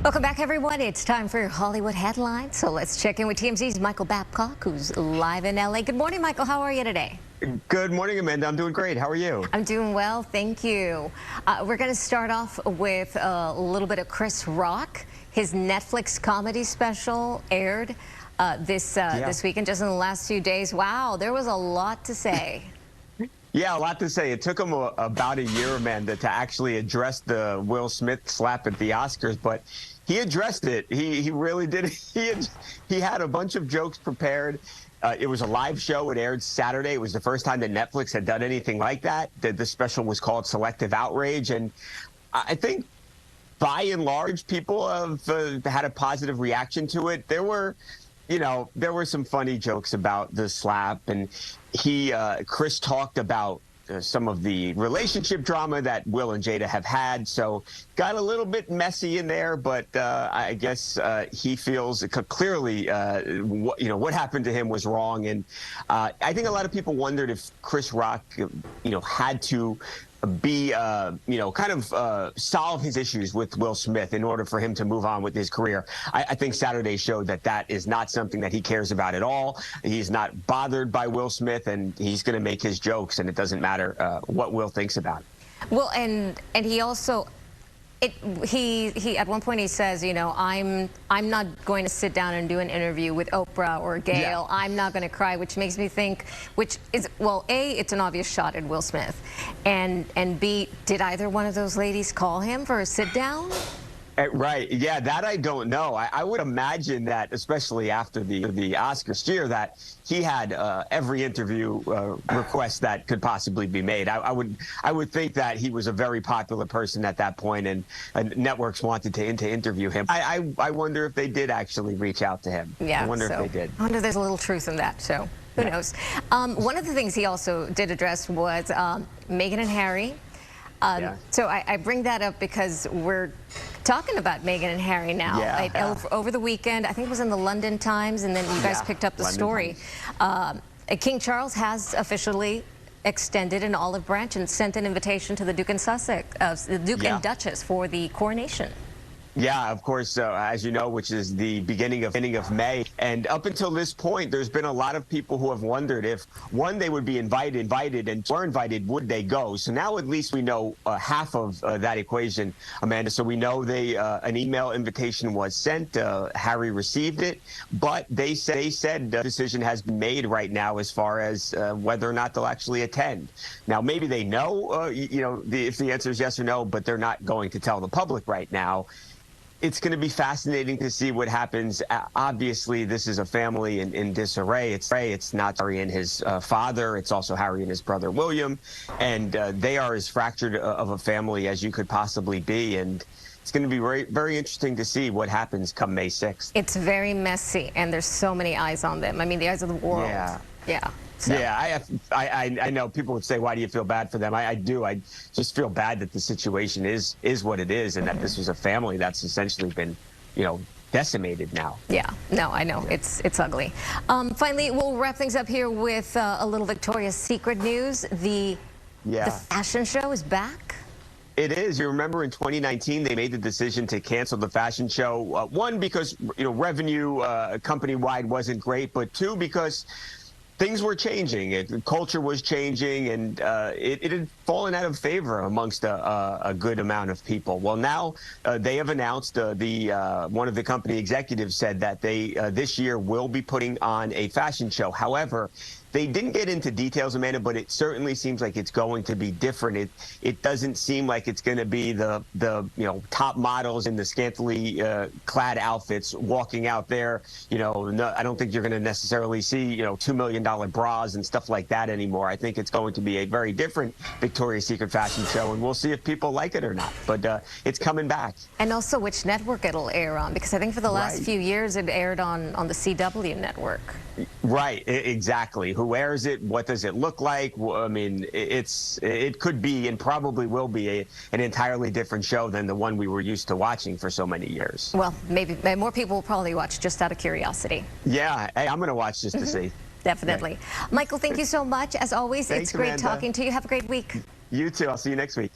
Welcome back, everyone. It's time for your Hollywood headlines. So let's check in with TMZ's Michael Babcock, who's live in LA. Good morning, Michael. How are you today? Good morning, Amanda. I'm doing great. How are you? I'm doing well, thank you. We're going to start off with a little bit of Chris Rock. His Netflix comedy special aired this weekend, just in the last few days. Wow, there was a lot to say. Yeah, a lot to say. It took him about a year, Amanda, to actually address the Will Smith slap at the Oscars, but he addressed it. He really did. He had a bunch of jokes prepared. It was a live show. It aired Saturday. It was the first time that Netflix had done anything like that. The special was called Selective Outrage, and I think by and large, people have had a positive reaction to it. There were some funny jokes about the slap, and Chris talked about some of the relationship drama that Will and Jada have had, so got a little bit messy in there, but I guess he feels clearly what happened to him was wrong, and I think a lot of people wondered if Chris Rock had to be solve his issues with Will Smith in order for him to move on with his career. I think Saturday showed that that is not something that he cares about at all. He's not bothered by Will Smith, and he's going to make his jokes, and it doesn't matter what Will thinks about it. Well, and he also he at one point he says, I'm not going to sit down and do an interview with Oprah or Gayle. Yeah. I'm not going to cry, which makes me think, which is, well, A, it's an obvious shot at Will Smith, and B, did either one of those ladies call him for a sit down? Right. Yeah, that I don't know. I would imagine that, especially after the Oscars year, that he had every interview request that could possibly be made. I would think that he was a very popular person at that point, and networks wanted to interview him. I wonder if they did actually reach out to him. Yeah, I wonder if they did. I wonder if there's a little truth in that. So who knows? One of the things he also did address was Meghan and Harry. So I bring that up because we're talking about Meghan and Harry now. Over the weekend, I think it was in the London Times, and then you guys picked up the story. King Charles has officially extended an olive branch and sent an invitation to the Duke and Sussex, the Duke and Duchess, for the coronation. Yeah, of course, as you know, which is the beginning of May. And up until this point, there's been a lot of people who have wondered if, one, they would be invited, and were invited, would they go? So now at least we know half of that equation, Amanda. So we know an email invitation was sent. Harry received it, but they said the decision has been made right now as far as whether or not they'll actually attend. Now, maybe they know, if the answer is yes or no, but they're not going to tell the public right now. It's going to be fascinating to see what happens. Obviously, this is a family in disarray. It's not Harry and his father. It's also Harry and his brother, William. And they are as fractured of a family as you could possibly be. And it's going to be very, very interesting to see what happens come May 6th. It's very messy, and there's so many eyes on them. I mean, the eyes of the world. Yeah. So. Yeah, I know people would say, why do you feel bad for them? I do. I just feel bad that the situation is what it is, and that this was a family that's essentially been, decimated now. Yeah, no, I know. It's ugly. Finally, we'll wrap things up here with a little Victoria's Secret news. The fashion show is back. It is. You remember in 2019, they made the decision to cancel the fashion show. One, because revenue company-wide wasn't great, but two, because things were changing. Culture was changing, and it had fallen out of favor amongst a good amount of people. Well, now they have announced, one of the company executives said that they this year will be putting on a fashion show. However, they didn't get into details, Amanda, but it certainly seems like it's going to be different. It doesn't seem like it's going to be the top models in the scantily clad outfits walking out there. No, I don't think you're going to necessarily see $2 million bras and stuff like that anymore. I think it's going to be a very different Victoria's Secret fashion show, and we'll see if people like it or not. But it's coming back. And also which network it'll air on, because I think for the last few years it aired on the CW network. Right, exactly. Who airs it? What does it look like? I mean, it could be and probably will be an entirely different show than the one we were used to watching for so many years. Well, maybe more people will probably watch just out of curiosity. Yeah, hey, I'm going to watch just to see. Definitely. Right. Michael, thank you so much. As always, it's great talking to you. Have a great week. You too. I'll see you next week.